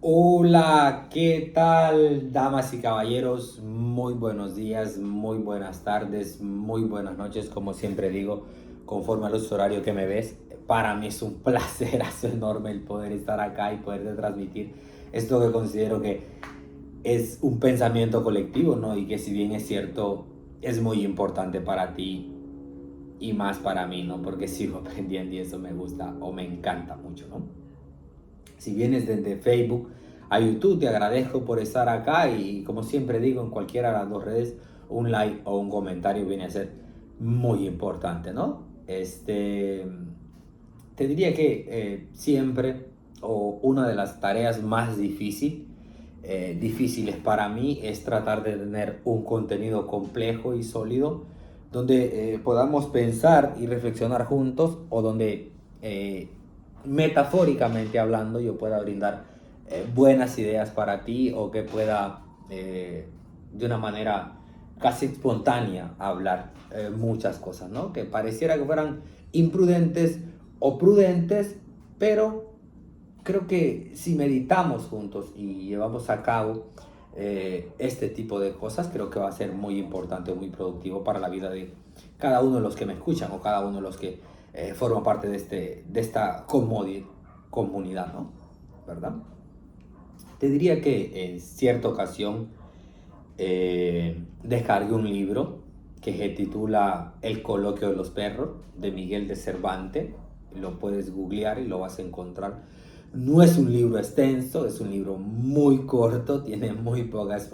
Hola, ¿qué tal, damas y caballeros? Muy buenos días, muy buenas tardes, muy buenas noches, como siempre digo, conforme al uso horario que me ves. Para mí es un placerazo enorme el poder estar acá y poderte transmitir esto que considero que es un pensamiento colectivo, ¿no? Y que si bien es cierto, es muy importante para ti y más para mí, ¿no? Porque sigo aprendiendo y eso me gusta o me encanta mucho, ¿no? Si vienes desde Facebook a YouTube, te agradezco por estar acá y como siempre digo, en cualquiera de las dos redes, un like o un comentario viene a ser muy importante, ¿no? Te diría que siempre o una de las tareas más difíciles para mí es tratar de tener un contenido complejo y sólido donde podamos pensar y reflexionar juntos o donde eh, metafóricamente hablando yo pueda brindar buenas ideas para ti o que pueda de una manera casi espontánea hablar muchas cosas, ¿no? Que pareciera que fueran imprudentes o prudentes, pero creo que si meditamos juntos y llevamos a cabo este tipo de cosas, creo que va a ser muy importante, muy productivo para la vida de cada uno de los que me escuchan o cada uno de los que forman parte de esta comunidad, ¿no? ¿Verdad? Te diría que en cierta ocasión descargué un libro que se titula El coloquio de los perros de Miguel de Cervantes. Lo puedes googlear y lo vas a encontrar. No es un libro extenso, es un libro muy corto, tiene muy pocas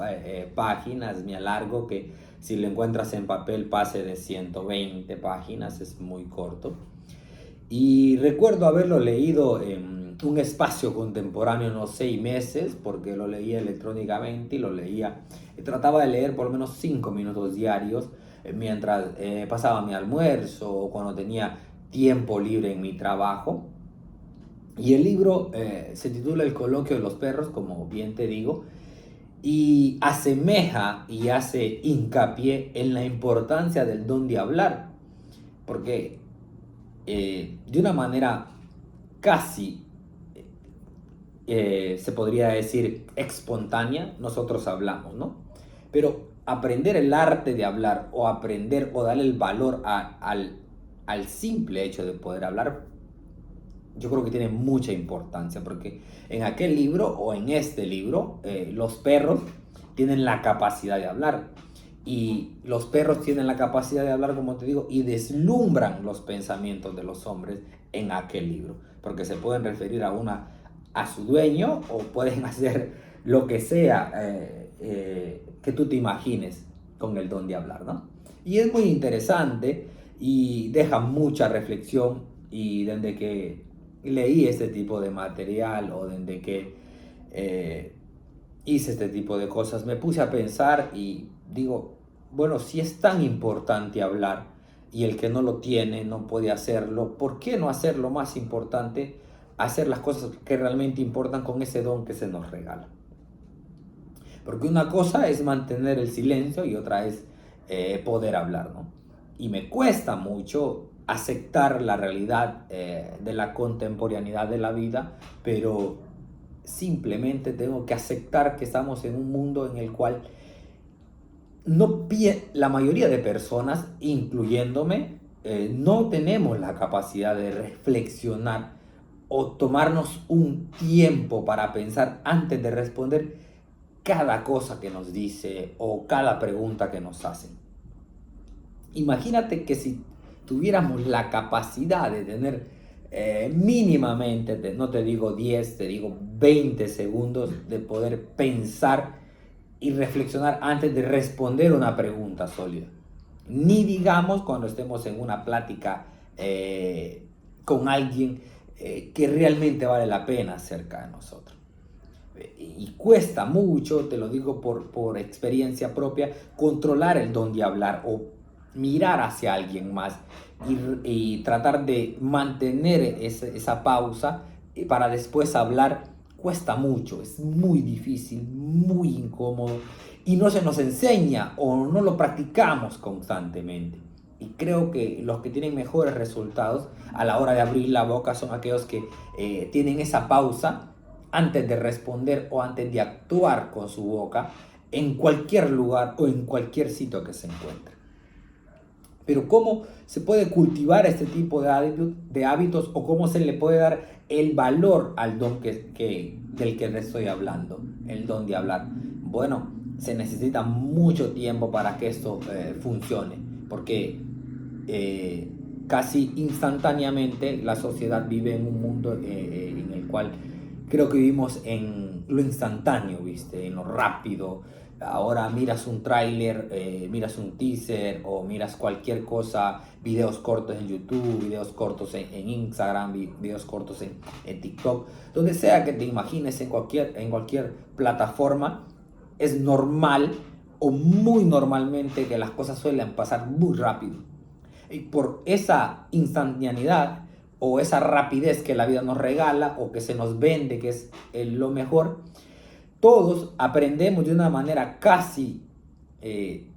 páginas, me alargo que si lo encuentras en papel pase de 120 páginas, es muy corto. Y recuerdo haberlo leído en un espacio contemporáneo, unos 6 meses, porque lo leía electrónicamente y lo leía, trataba de leer por lo menos 5 minutos diarios mientras pasaba mi almuerzo o cuando tenía tiempo libre en mi trabajo. Y el libro se titula El coloquio de los perros, como bien te digo, y asemeja y hace hincapié en la importancia del don de hablar, porque de una manera casi, se podría decir, espontánea, nosotros hablamos, ¿no? Pero aprender el arte de hablar o aprender o darle el valor al simple hecho de poder hablar, yo creo que tiene mucha importancia, porque en aquel libro o en este libro, los perros tienen la capacidad de hablar. Y los perros tienen la capacidad de hablar, como te digo, y deslumbran los pensamientos de los hombres en aquel libro. Porque se pueden referir a su dueño o pueden hacer lo que sea que tú te imagines con el don de hablar, ¿no? Y es muy interesante y deja mucha reflexión y desde que leí este tipo de material o desde que eh, hice este tipo de cosas, me puse a pensar y digo, bueno, si es tan importante hablar y el que no lo tiene no puede hacerlo, ¿por qué no hacer lo más importante? Hacer las cosas que realmente importan con ese don que se nos regala. Porque una cosa es mantener el silencio y otra es poder hablar, ¿no? Y me cuesta mucho aceptar la realidad de la contemporaneidad de la vida, pero simplemente tengo que aceptar que estamos en un mundo en el cual la mayoría de personas, incluyéndome, no tenemos la capacidad de reflexionar o tomarnos un tiempo para pensar antes de responder cada cosa que nos dice o cada pregunta que nos hacen. Imagínate que si tuviéramos la capacidad de tener mínimamente, no te digo 10, te digo 20 segundos de poder pensar y reflexionar antes de responder una pregunta sólida. Ni digamos cuando estemos en una plática con alguien que realmente vale la pena cerca de nosotros. Y cuesta mucho, te lo digo por experiencia propia, controlar el don de hablar o mirar hacia alguien más y tratar de mantener esa pausa para después hablar. Cuesta mucho, es muy difícil, muy incómodo y no se nos enseña o no lo practicamos constantemente. Y creo que los que tienen mejores resultados a la hora de abrir la boca son aquellos que tienen esa pausa antes de responder o antes de actuar con su boca en cualquier lugar o en cualquier sitio que se encuentre. Pero ¿cómo se puede cultivar este tipo de hábitos o cómo se le puede dar el valor al don del que le estoy hablando, el don de hablar? Bueno, se necesita mucho tiempo para que esto funcione, porque casi instantáneamente la sociedad vive en un mundo en el cual creo que vivimos en lo instantáneo, ¿viste? En lo rápido. Ahora miras un tráiler, miras un teaser o miras cualquier cosa, videos cortos en YouTube, videos cortos en Instagram, videos cortos en TikTok, donde sea que te imagines en cualquier plataforma, es normal o muy normalmente que las cosas suelen pasar muy rápido. Y por esa instantaneidad o esa rapidez que la vida nos regala o que se nos vende, que es lo mejor, todos aprendemos de una manera casi se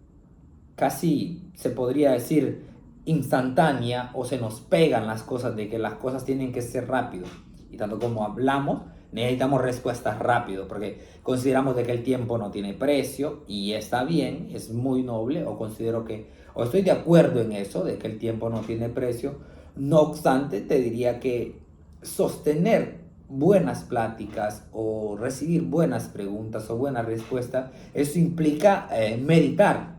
podría decir instantánea, o se nos pegan las cosas de que las cosas tienen que ser rápido. Y tanto como hablamos, necesitamos respuestas rápido, porque consideramos de que el tiempo no tiene precio y está bien, es muy noble, o estoy de acuerdo en eso, de que el tiempo no tiene precio. No obstante, te diría que sostener buenas pláticas o recibir buenas preguntas o buenas respuestas, eso implica meditar.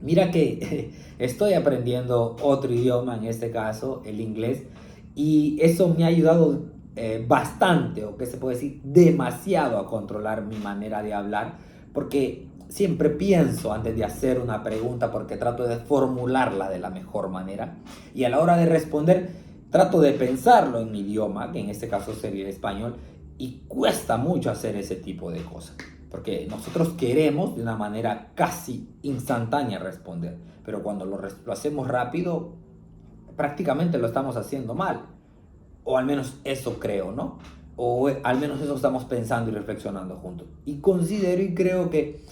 Mira que estoy aprendiendo otro idioma, en este caso el inglés, y eso me ha ayudado bastante, o que se puede decir demasiado, a controlar mi manera de hablar, porque siempre pienso antes de hacer una pregunta, porque trato de formularla de la mejor manera, y a la hora de responder trato de pensarlo en mi idioma, que en este caso sería el español, y cuesta mucho hacer ese tipo de cosas. Porque nosotros queremos de una manera casi instantánea responder, pero cuando lo hacemos rápido, prácticamente lo estamos haciendo mal. O al menos eso creo, ¿no? O al menos eso estamos pensando y reflexionando juntos. Y considero y creo que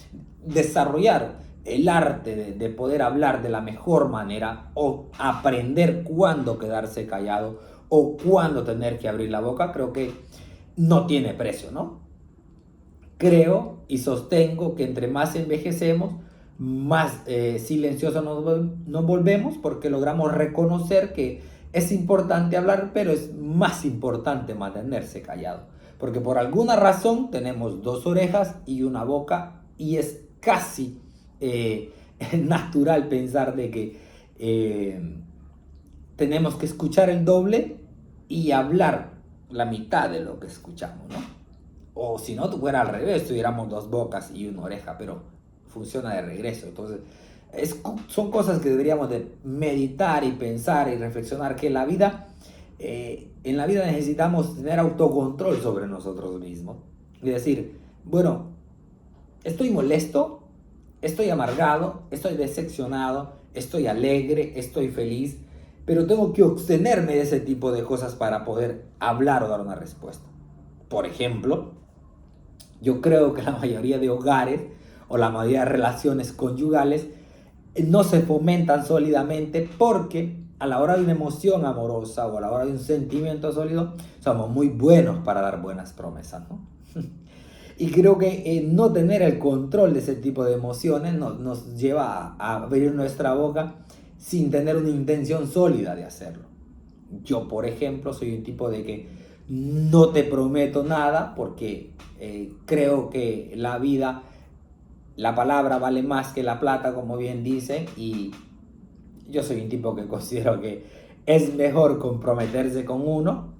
desarrollar el arte de poder hablar de la mejor manera, o aprender cuándo quedarse callado o cuándo tener que abrir la boca, creo que no tiene precio, ¿no? Creo y sostengo que entre más envejecemos, más silenciosos nos volvemos, porque logramos reconocer que es importante hablar, pero es más importante mantenerse callado. Porque por alguna razón tenemos dos orejas y una boca, y es casi natural pensar de que tenemos que escuchar el doble y hablar la mitad de lo que escuchamos, ¿no? O si no, fuera al revés, tuviéramos dos bocas y una oreja, pero funciona de regreso. Entonces, son cosas que deberíamos de meditar y pensar y reflexionar, que en la vida necesitamos tener autocontrol sobre nosotros mismos. Y decir, bueno, estoy molesto, estoy amargado, estoy decepcionado, estoy alegre, estoy feliz, pero tengo que abstenerme de ese tipo de cosas para poder hablar o dar una respuesta. Por ejemplo, yo creo que la mayoría de hogares o la mayoría de relaciones conyugales no se fomentan sólidamente, porque a la hora de una emoción amorosa o a la hora de un sentimiento sólido, somos muy buenos para dar buenas promesas, ¿no? Y creo que no tener el control de ese tipo de emociones nos lleva a abrir nuestra boca sin tener una intención sólida de hacerlo. Yo, por ejemplo, soy un tipo de que no te prometo nada, porque creo que la palabra vale más que la plata, como bien dicen, y yo soy un tipo que considero que es mejor comprometerse con uno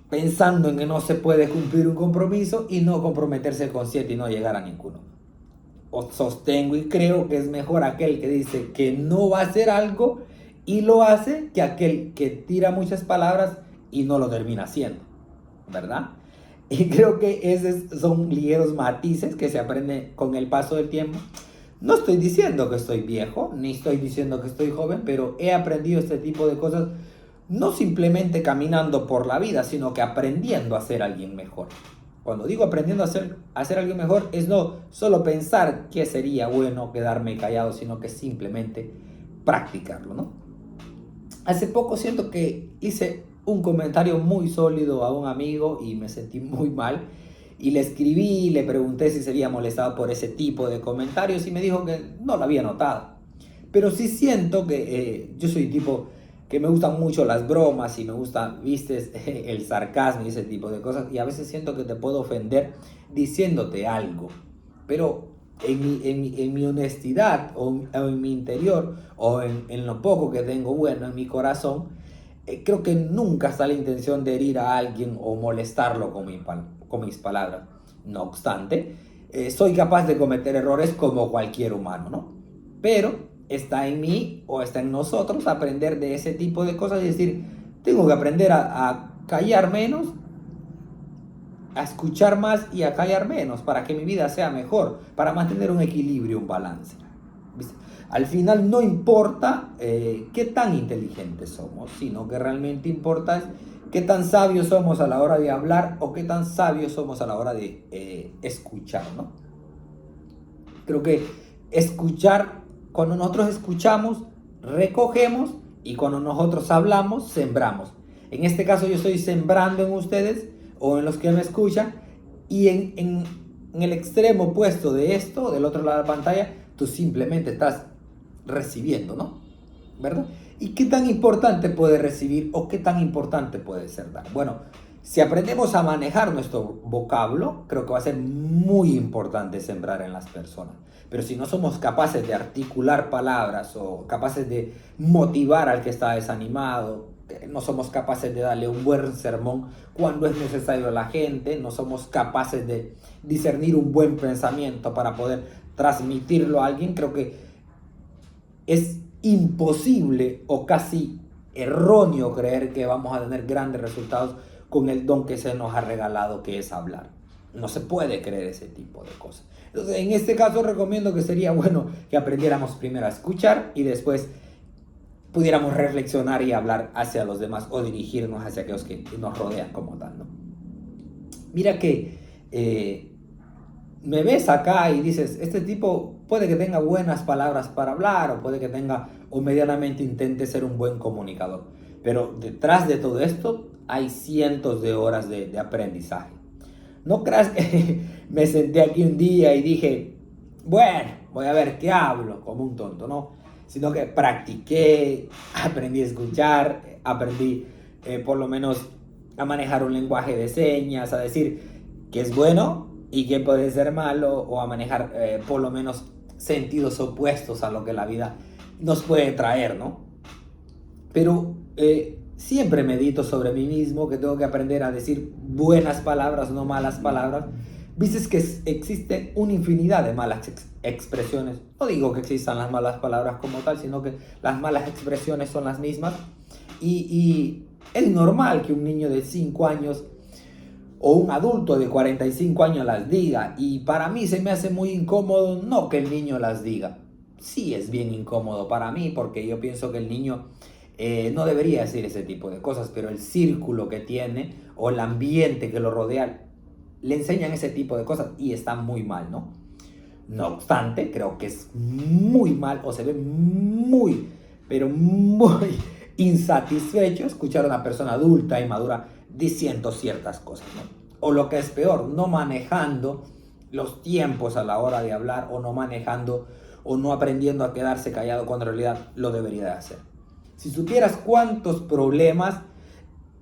pensando en que no se puede cumplir un compromiso, y no comprometerse con 7 y no llegar a ninguno. O sostengo y creo que es mejor aquel que dice que no va a hacer algo y lo hace, que aquel que tira muchas palabras y no lo termina haciendo, ¿verdad? Y creo que esos son ligeros matices que se aprenden con el paso del tiempo. No estoy diciendo que estoy viejo, ni estoy diciendo que estoy joven, pero he aprendido este tipo de cosas, no simplemente caminando por la vida, sino que aprendiendo a ser alguien mejor. Cuando digo aprendiendo a ser alguien mejor, es no solo pensar que sería bueno quedarme callado, sino que simplemente practicarlo, ¿no? Hace poco siento que hice un comentario muy sólido a un amigo y me sentí muy mal. Y le escribí, le pregunté si se había molestado por ese tipo de comentarios y me dijo que no lo había notado. Pero sí siento que yo soy tipo que me gustan mucho las bromas y me gusta, viste, el sarcasmo y ese tipo de cosas. Y a veces siento que te puedo ofender diciéndote algo. Pero en mi honestidad o en mi interior o en lo poco que tengo bueno en mi corazón, creo que nunca está la intención de herir a alguien o molestarlo con mis palabras. No obstante, soy capaz de cometer errores como cualquier humano, ¿no? Pero está en mí o está en nosotros aprender de ese tipo de cosas y decir, tengo que aprender a callar menos, a escuchar más y a callar menos para que mi vida sea mejor, para mantener un equilibrio, un balance. ¿Viste? Al final no importa qué tan inteligentes somos, sino que realmente importa es qué tan sabios somos a la hora de hablar o qué tan sabios somos a la hora de escuchar, ¿no? Creo que escuchar, cuando nosotros escuchamos, recogemos y cuando nosotros hablamos, sembramos. En este caso yo estoy sembrando en ustedes o en los que me escuchan y en el extremo opuesto de esto, del otro lado de la pantalla, tú simplemente estás recibiendo, ¿no? ¿Verdad? ¿Y qué tan importante puede recibir o qué tan importante puede ser dar? Bueno, si aprendemos a manejar nuestro vocablo, creo que va a ser muy importante sembrar en las personas. Pero si no somos capaces de articular palabras o capaces de motivar al que está desanimado, no somos capaces de darle un buen sermón cuando es necesario a la gente, no somos capaces de discernir un buen pensamiento para poder transmitirlo a alguien, creo que es imposible o casi erróneo creer que vamos a tener grandes resultados con el don que se nos ha regalado, que es hablar. No se puede creer ese tipo de cosas. Entonces, en este caso recomiendo que sería bueno que aprendiéramos primero a escuchar y después pudiéramos reflexionar y hablar hacia los demás o dirigirnos hacia aquellos que nos rodean como tal, ¿no? Mira que me ves acá y dices, este tipo puede que tenga buenas palabras para hablar o puede que tenga o medianamente intente ser un buen comunicador. Pero detrás de todo esto hay cientos de horas de aprendizaje. No creas que me senté aquí un día y dije, bueno, voy a ver qué hablo, como un tonto, ¿no? Sino que practiqué, aprendí a escuchar, aprendí por lo menos a manejar un lenguaje de señas, a decir que es bueno y que puede ser malo, o a manejar por lo menos sentidos opuestos a lo que la vida nos puede traer, ¿no? Pero siempre medito sobre mí mismo, que tengo que aprender a decir buenas palabras, no malas palabras. Viste que existe una infinidad de malas expresiones. No digo que existan las malas palabras como tal, sino que las malas expresiones son las mismas. Y es normal que un niño de 5 años o un adulto de 45 años las diga. Y para mí se me hace muy incómodo no que el niño las diga. Sí es bien incómodo para mí porque yo pienso que el niño no debería decir ese tipo de cosas, pero el círculo que tiene o el ambiente que lo rodea le enseñan ese tipo de cosas y está muy mal, ¿no? No obstante, creo que es muy mal o se ve muy, pero muy insatisfecho escuchar a una persona adulta y madura diciendo ciertas cosas, ¿no? O lo que es peor, no manejando los tiempos a la hora de hablar o no manejando o no aprendiendo a quedarse callado cuando en realidad lo debería de hacer. Si supieras cuántos problemas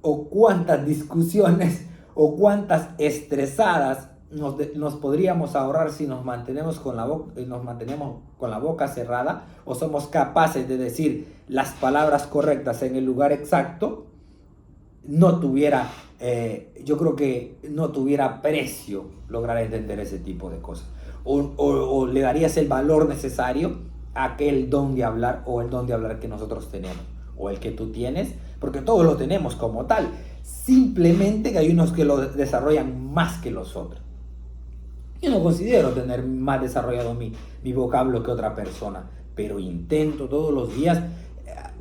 o cuántas discusiones o cuántas estresadas nos podríamos ahorrar si nos mantenemos con la boca cerrada o somos capaces de decir las palabras correctas en el lugar exacto, no tuviera, yo creo que no tuviera precio lograr entender ese tipo de cosas. O le darías el valor necesario a aquel don de hablar o el don de hablar que nosotros tenemos o el que tú tienes, porque todos lo tenemos como tal. Simplemente que hay unos que lo desarrollan más que los otros. Yo no considero tener más desarrollado mi vocablo que otra persona, pero intento todos los días,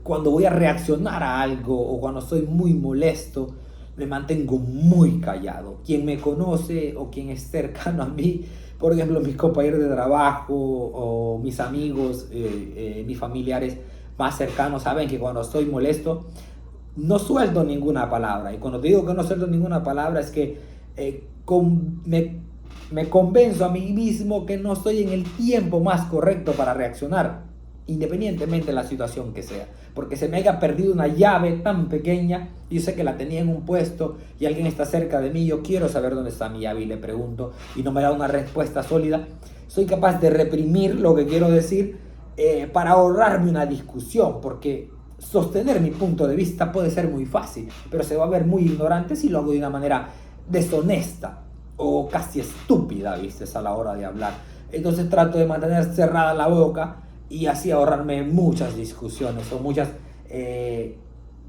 cuando voy a reaccionar a algo o cuando estoy muy molesto, me mantengo muy callado. Quien me conoce o quien es cercano a mí, por ejemplo, mis compañeros de trabajo o mis amigos, mis familiares más cercanos, saben que cuando estoy molesto, no suelto ninguna palabra. Y cuando te digo que no suelto ninguna palabra es que me convenzo a mí mismo que no estoy en el tiempo más correcto para reaccionar, independientemente de la situación que sea. Porque se me haya perdido una llave tan pequeña, yo sé que la tenía en un puesto y alguien está cerca de mí, yo quiero saber dónde está mi llave y le pregunto y no me da una respuesta sólida. Soy capaz de reprimir lo que quiero decir para ahorrarme una discusión, porque sostener mi punto de vista puede ser muy fácil, pero se va a ver muy ignorante si lo hago de una manera deshonesta o casi estúpida, ¿viste? A la hora de hablar. Entonces trato de mantener cerrada la boca y así ahorrarme muchas discusiones o muchas,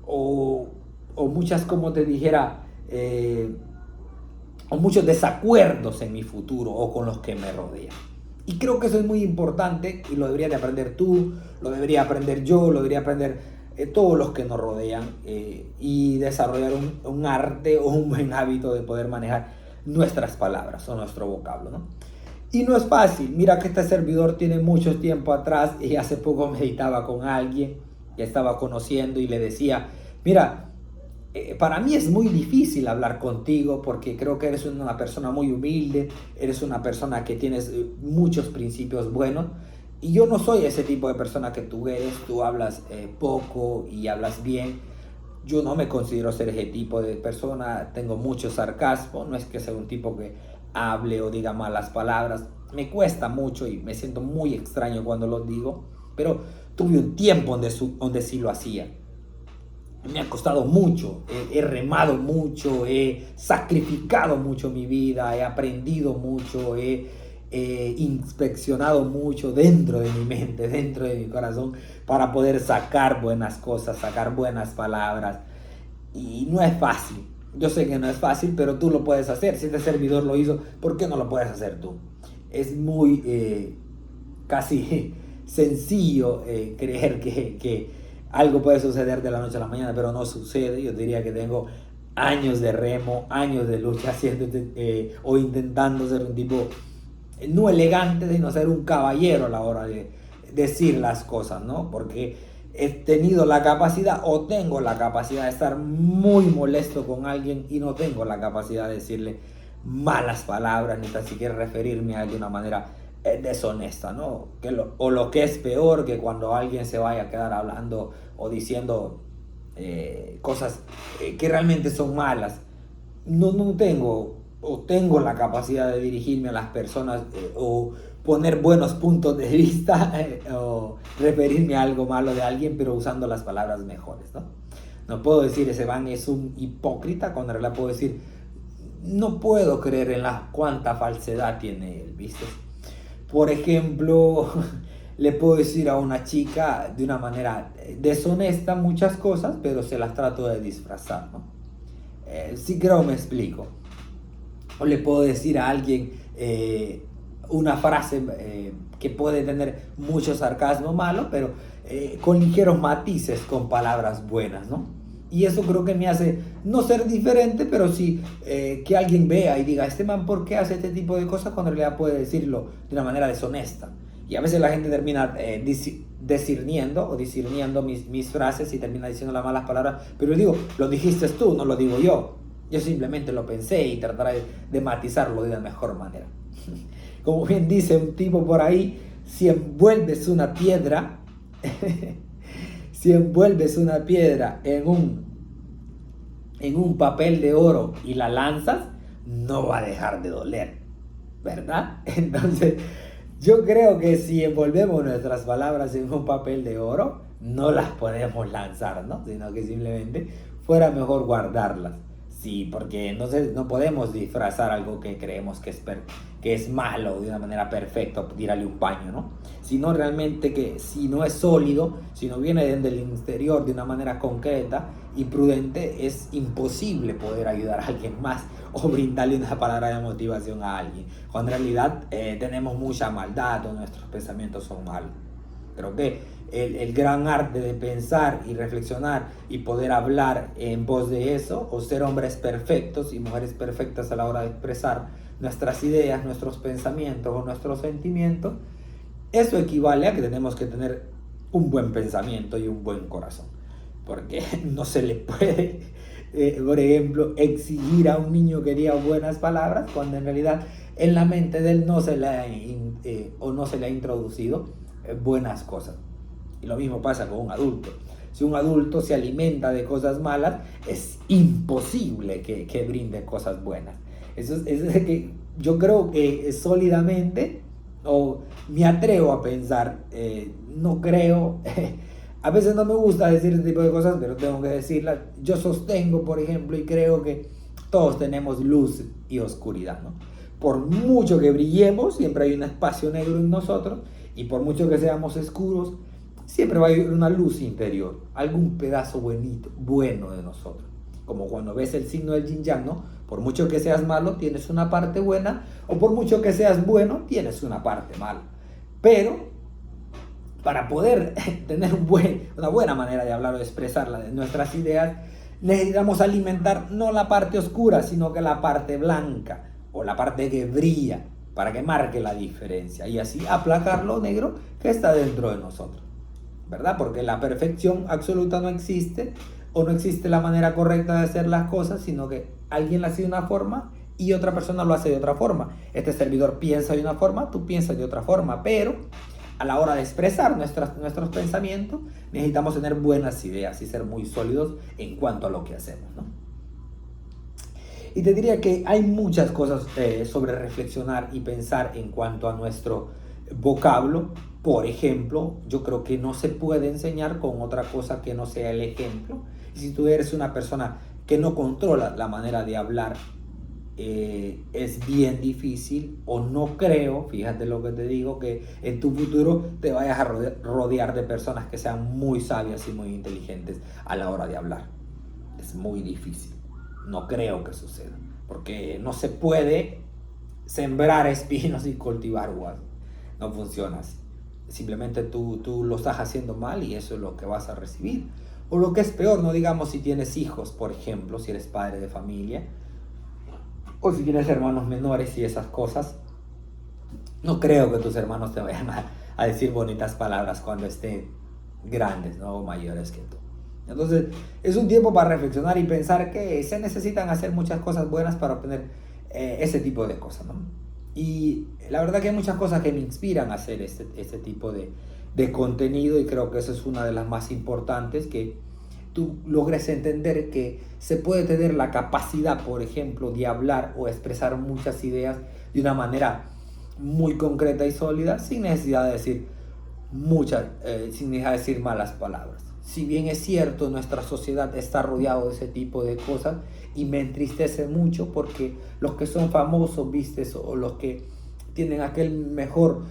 o muchas, como te dijera, o muchos desacuerdos en mi futuro o con los que me rodean. Y creo que eso es muy importante y lo deberías de aprender tú, lo debería aprender yo, lo debería aprender todos los que nos rodean y desarrollar un arte o un buen hábito de poder manejar nuestras palabras o nuestro vocablo, ¿no? Y no es fácil. Mira que este servidor tiene mucho tiempo atrás y hace poco meditaba con alguien que estaba conociendo y le decía, mira, para mí es muy difícil hablar contigo porque creo que eres una persona muy humilde, eres una persona que tienes muchos principios buenos y yo no soy ese tipo de persona que tú eres, tú hablas poco y hablas bien. Yo no me considero ser ese tipo de persona, tengo mucho sarcasmo, no es que sea un tipo que hable o diga malas palabras, me cuesta mucho y me siento muy extraño cuando lo digo, pero tuve un tiempo donde sí lo hacía. Me ha costado mucho, he remado mucho, he sacrificado mucho mi vida, he aprendido mucho, he inspeccionado mucho dentro de mi mente, dentro de mi corazón, para poder sacar buenas cosas, sacar buenas palabras. Y no es fácil, yo sé que no es fácil, pero tú lo puedes hacer. Si este servidor lo hizo, ¿por qué no lo puedes hacer tú? Es muy casi sencillo creer que algo puede suceder de la noche a la mañana, pero no sucede. Yo diría que tengo años de remo, años de lucha haciendo o intentando ser un tipo no elegante, sino ser un caballero a la hora de decir las cosas, ¿no? Porque he tenido la capacidad o tengo la capacidad de estar muy molesto con alguien y no tengo la capacidad de decirle malas palabras ni tan siquiera referirme a él de una manera deshonesta, ¿no? O lo que es peor, que cuando alguien se vaya a quedar hablando o diciendo cosas que realmente son malas, no tengo o tengo la capacidad de dirigirme a las personas o poner buenos puntos de vista o referirme a algo malo de alguien, pero usando las palabras mejores, ¿no? No puedo decir ese man es un hipócrita, cuando en realidad puedo decir no puedo creer en la cuánta falsedad tiene él, ¿viste? Por ejemplo, le puedo decir a una chica de una manera deshonesta muchas cosas, pero se las trato de disfrazar, ¿no? Sí creo me explico. O le puedo decir a alguien una frase que puede tener mucho sarcasmo malo, pero con ligeros matices, con palabras buenas, ¿no? Y eso creo que me hace no ser diferente, pero sí que alguien vea y diga, este man, ¿por qué hace este tipo de cosas? Cuando en realidad puede decirlo de una manera deshonesta. Y a veces la gente termina discerniendo mis frases y termina diciendo las malas palabras, pero yo digo, lo dijiste tú, no lo digo yo. Yo simplemente lo pensé y trataré de matizarlo de la mejor manera. Como bien dice un tipo por ahí, si envuelves una piedra, si envuelves una piedra en un papel de oro y la lanzas, no va a dejar de doler, ¿verdad? Entonces, yo creo que si envolvemos nuestras palabras en un papel de oro, no las podemos lanzar, ¿no? Sino que simplemente fuera mejor guardarlas. Sí, porque entonces no podemos disfrazar algo que creemos que es malo de una manera perfecta, tirarle un paño, ¿no? Sino realmente que si no es sólido, si no viene desde el interior de una manera concreta y prudente, es imposible poder ayudar a alguien más o brindarle una palabra de motivación a alguien. Cuando en realidad tenemos mucha maldad o nuestros pensamientos son malos. Creo que el gran arte de pensar y reflexionar y poder hablar en voz de eso, o ser hombres perfectos y mujeres perfectas a la hora de expresar nuestras ideas, nuestros pensamientos o nuestros sentimientos, eso equivale a que tenemos que tener un buen pensamiento y un buen corazón. porque no se le puede, por ejemplo, exigir a un niño que diga buenas palabras cuando en realidad en la mente de él no se le ha, o no se le ha introducido buenas cosas. Y lo mismo pasa con un adulto. Si un adulto se alimenta de cosas malas, es imposible que brinde cosas buenas. Eso es que yo creo que sólidamente, o me atrevo a pensar, no creo, a veces no me gusta decir este tipo de cosas, pero tengo que decirlas. Yo sostengo, por ejemplo, y creo que todos tenemos luz y oscuridad, ¿no? Por mucho que brillemos, siempre hay un espacio negro en nosotros, y por mucho que seamos oscuros, siempre va a haber una luz interior, algún pedazo bueno de nosotros. Como cuando ves el signo del yin yang, ¿no? Por mucho que seas malo, tienes una parte buena, o por mucho que seas bueno, tienes una parte mala. Pero para poder tener una buena manera de hablar o de expresar nuestras ideas, necesitamos alimentar no la parte oscura, sino que la parte blanca, o la parte que brilla, para que marque la diferencia, y así aplacar lo negro que está dentro de nosotros, ¿verdad? Porque la perfección absoluta no existe, o no existe la manera correcta de hacer las cosas, sino que alguien lo hace de una forma y otra persona lo hace de otra forma. Este servidor piensa de una forma, tú piensas de otra forma, pero a la hora de expresar nuestros pensamientos necesitamos tener buenas ideas y ser muy sólidos en cuanto a lo que hacemos, ¿no? Y te diría que hay muchas cosas sobre reflexionar y pensar en cuanto a nuestro vocablo. Por ejemplo, yo creo que no se puede enseñar con otra cosa que no sea el ejemplo. Y si tú eres una persona que no controla la manera de hablar, es bien difícil, o no creo, fíjate lo que te digo, que en tu futuro te vayas a rodear de personas que sean muy sabias y muy inteligentes a la hora de hablar. Es muy difícil. No creo que suceda, porque no se puede sembrar espinos y cultivar uvas. No funciona así. Simplemente tú lo estás haciendo mal y eso es lo que vas a recibir. O lo que es peor, no digamos si tienes hijos, por ejemplo, si eres padre de familia, o si tienes hermanos menores y esas cosas, no creo que tus hermanos te vayan a decir bonitas palabras cuando estén grandes, ¿no? O mayores que tú. Entonces, es un tiempo para reflexionar y pensar que se necesitan hacer muchas cosas buenas para obtener ese tipo de cosas, ¿no? Y la verdad que hay muchas cosas que me inspiran a hacer este tipo de contenido, y creo que esa es una de las más importantes, que tú logres entender que se puede tener la capacidad, por ejemplo, de hablar o expresar muchas ideas de una manera muy concreta y sólida, sin necesidad de decir sin necesidad de decir malas palabras. Si bien es cierto, nuestra sociedad está rodeado de ese tipo de cosas, y me entristece mucho porque los que son famosos, vistes, o los que tienen aquel mejor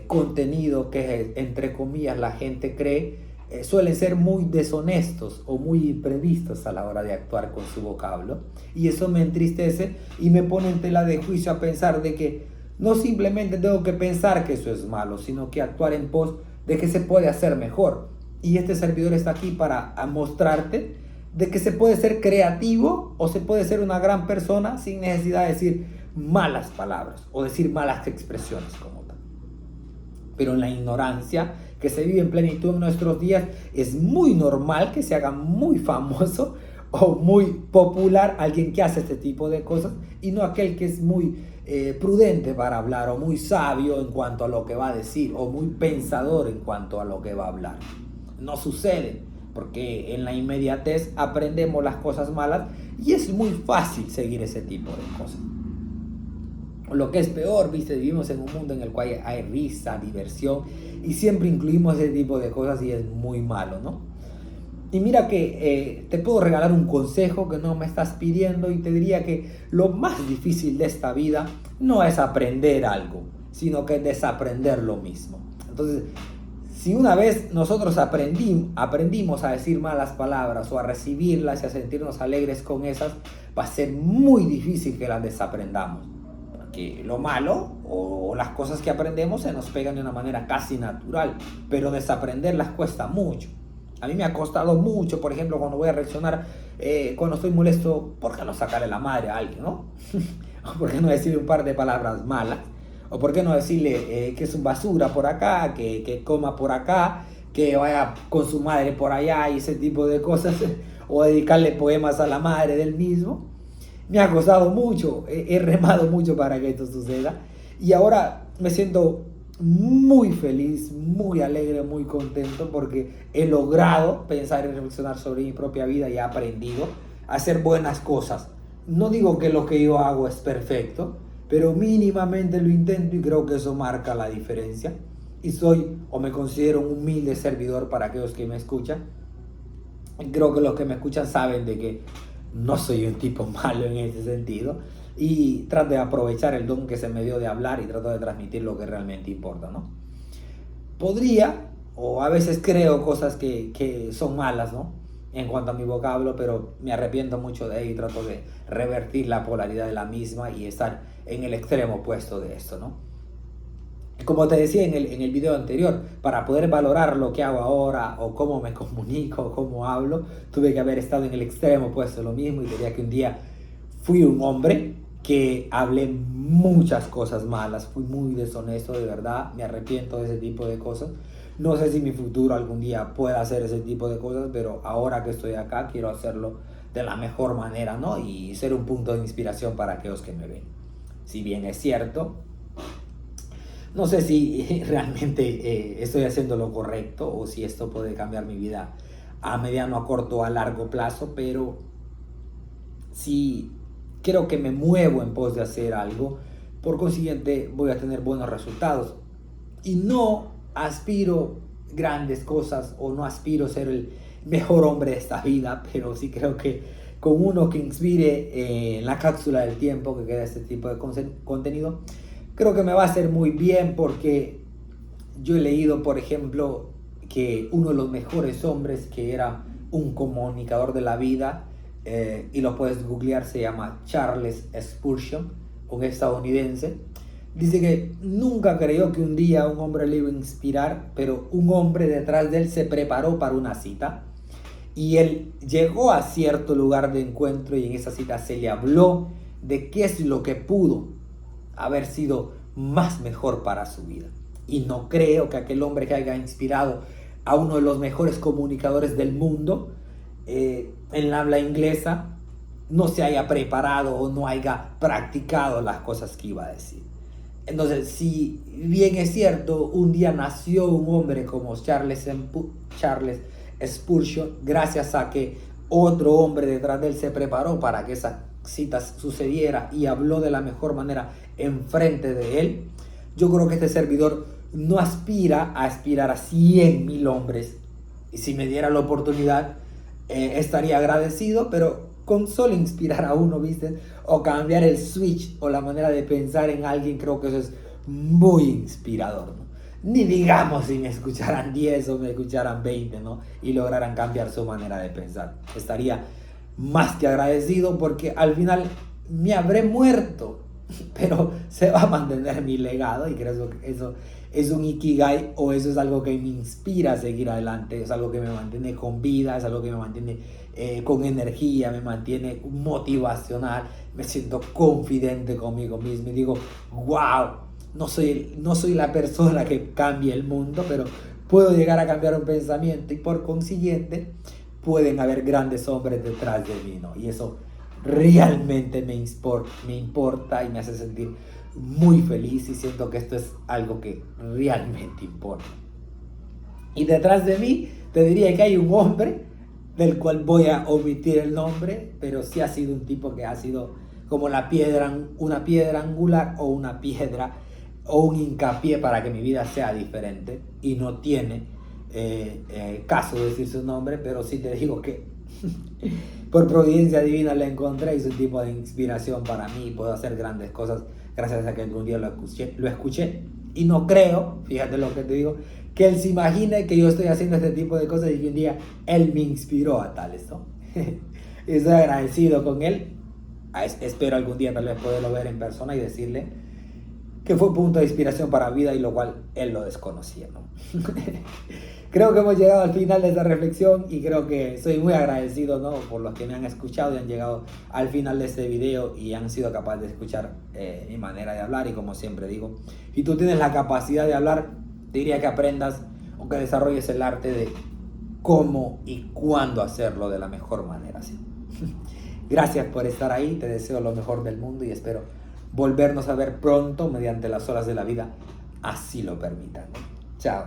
contenido que entre comillas la gente cree, suelen ser muy deshonestos o muy imprevistos a la hora de actuar con su vocablo, y eso me entristece y me pone en tela de juicio a pensar de que no simplemente tengo que pensar que eso es malo, sino que actuar en pos de que se puede hacer mejor. Y este servidor está aquí para mostrarte de que se puede ser creativo, o se puede ser una gran persona sin necesidad de decir malas palabras o decir malas expresiones como tal. Pero en la ignorancia que se vive en plenitud en nuestros días, es muy normal que se haga muy famoso o muy popular alguien que hace este tipo de cosas, y no aquel que es muy prudente para hablar, o muy sabio en cuanto a lo que va a decir, o muy pensador en cuanto a lo que va a hablar. No sucede, porque en la inmediatez aprendemos las cosas malas y es muy fácil seguir ese tipo de cosas. Lo que es peor, ¿viste? Vivimos en un mundo en el cual hay risa, diversión, y siempre incluimos ese tipo de cosas, y es muy malo, ¿no? Y mira que te puedo regalar un consejo que no me estás pidiendo, y te diría que lo más difícil de esta vida no es aprender algo, sino que desaprender lo mismo. Entonces, si una vez nosotros aprendimos a decir malas palabras, o a recibirlas y a sentirnos alegres con esas, va a ser muy difícil que las desaprendamos. Porque lo malo o las cosas que aprendemos se nos pegan de una manera casi natural, pero desaprenderlas cuesta mucho. A mí me ha costado mucho, por ejemplo, cuando voy a reaccionar, cuando estoy molesto, ¿por qué no sacarle la madre a alguien, no? ¿O por qué no decirle un par de palabras malas? ¿O por qué no decirle que es un basura por acá, que coma por acá, que vaya con su madre por allá y ese tipo de cosas, o dedicarle poemas a la madre del mismo. Me ha costado mucho, he remado mucho para que esto suceda y ahora me siento muy feliz, muy alegre, muy contento porque he logrado pensar y reflexionar sobre mi propia vida y he aprendido a hacer buenas cosas. No digo que lo que yo hago es perfecto, pero mínimamente lo intento y creo que eso marca la diferencia. Y soy o me considero un humilde servidor para aquellos que me escuchan. Creo que los que me escuchan saben de que no soy un tipo malo en ese sentido y trato de aprovechar el don que se me dio de hablar y trato de transmitir lo que realmente importa, ¿no? Podría, o a veces creo cosas que son malas, ¿no? En cuanto a mi vocablo, pero me arrepiento mucho de ello y trato de revertir la polaridad de la misma y estar en el extremo opuesto de esto, ¿no? Como te decía en el video anterior, para poder valorar lo que hago ahora o cómo me comunico o cómo hablo, tuve que haber estado en el extremo opuesto de lo mismo y diría que un día fui un hombre que hablé muchas cosas malas, fui muy deshonesto, de verdad, me arrepiento de ese tipo de cosas. No sé si mi futuro algún día pueda hacer ese tipo de cosas, pero ahora que estoy acá quiero hacerlo de la mejor manera, ¿no? Y ser un punto de inspiración para aquellos que me ven. Si bien es cierto, no sé si realmente estoy haciendo lo correcto o si esto puede cambiar mi vida a mediano, a corto o a largo plazo, pero si creo que me muevo en pos de hacer algo, por consiguiente voy a tener buenos resultados. Y no aspiro grandes cosas o no aspiro a ser el mejor hombre de esta vida, pero sí creo que con uno que inspire en la cápsula del tiempo que queda este tipo de contenido, creo que me va a hacer muy bien porque yo he leído, por ejemplo, que uno de los mejores hombres que era un comunicador de la vida, y lo puedes googlear, se llama Charles Spurgeon, un estadounidense. Dice que nunca creyó que un día un hombre le iba a inspirar, pero un hombre detrás de él se preparó para una cita y él llegó a cierto lugar de encuentro y en esa cita se le habló de qué es lo que pudo haber sido más mejor para su vida. Y no creo que aquel hombre que haya inspirado a uno de los mejores comunicadores del mundo en la habla inglesa no se haya preparado o no haya practicado las cosas que iba a decir. Entonces, si bien es cierto, un día nació un hombre como Charles Spurgeon, gracias a que otro hombre detrás de él se preparó para que esa cita sucediera y habló de la mejor manera enfrente de él, yo creo que este servidor no aspira a aspirar a 100,000 hombres. Y si me diera la oportunidad, estaría agradecido, pero con solo inspirar a uno, ¿viste? O cambiar el switch o la manera de pensar en alguien, creo que eso es muy inspirador, ¿no? Ni digamos si me escucharan 10 o me escucharan 20, ¿no? Y lograran cambiar su manera de pensar. Estaría más que agradecido porque al final me habré muerto, pero se va a mantener mi legado y creo que eso es un ikigai o eso es algo que me inspira a seguir adelante, es algo que me mantiene con vida, es algo que me mantiene con energía, me mantiene motivacional, me siento confidente conmigo mismo y digo, wow, no soy la persona que cambie el mundo, pero puedo llegar a cambiar un pensamiento y por consiguiente pueden haber grandes hombres detrás de mí, ¿no? Y eso realmente me importa y me hace sentir muy feliz y siento que esto es algo que realmente importa. Y detrás de mí te diría que hay un hombre del cual voy a omitir el nombre, pero sí ha sido un tipo que ha sido como una piedra angular o una piedra o un hincapié para que mi vida sea diferente y no tiene caso decir su nombre, pero sí te digo que por providencia divina le encontré y es un tipo de inspiración para mí y puedo hacer grandes cosas gracias a que algún día lo escuché y no creo, fíjate lo que te digo, que él se imagine que yo estoy haciendo este tipo de cosas y que un día él me inspiró a tales, ¿no? Estoy agradecido con él, espero algún día tal vez poderlo ver en persona y decirle que fue punto de inspiración para vida y lo cual él lo desconocía, ¿no? Creo que hemos llegado al final de esta reflexión y creo que soy muy agradecido, ¿no? Por los que me han escuchado y han llegado al final de este video y han sido capaces de escuchar mi manera de hablar y como siempre digo, si tú tienes la capacidad de hablar, te diría que aprendas o que desarrolles el arte de cómo y cuándo hacerlo de la mejor manera. ¿Sí? Gracias por estar ahí, te deseo lo mejor del mundo y espero volvernos a ver pronto mediante las horas de la vida, así lo permitan. Chao.